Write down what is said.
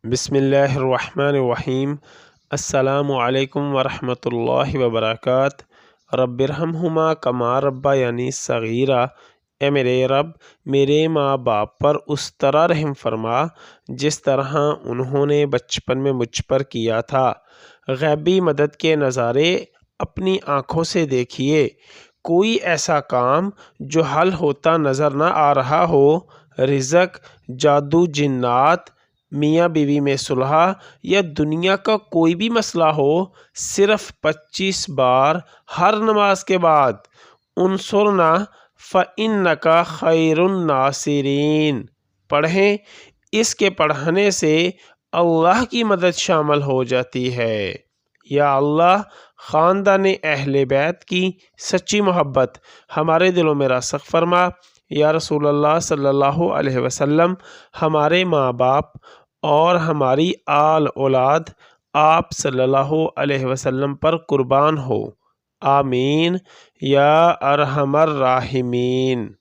بسم اللہ الرحمن الرحیم۔ السلام علیکم ورحمۃ اللہ وبرکاتہ۔ رب ارحمہما کما ربیانی صغیرا۔ اے میرے رب، میرے ماں باپ پر اس طرح رحم فرما جس طرح انہوں نے بچپن میں مجھ پر کیا تھا۔ غیبی مدد کے نظارے اپنی آنکھوں سے دیکھیے۔ کوئی ایسا کام جو حل ہوتا نظر نہ آ رہا ہو، رزق، جادو، جنات، میاں بیوی میں صلح یا دنیا کا کوئی بھی مسئلہ ہو، صرف 25 بار ہر نماز کے بعد انصرنا فإنک خیر الناصرین پڑھیں۔ اس کے پڑھنے سے اللہ کی مدد شامل ہو جاتی ہے۔ یا اللہ، خاندان اہل بیت کی سچی محبت ہمارے دلوں میں راسخ فرما۔ یا رسول اللہ صلی اللہ علیہ وسلم، ہمارے ماں باپ اور ہماری آل اولاد آپ صلی اللہ علیہ وسلم پر قربان ہو۔ آمین یا ارحم الراحمین۔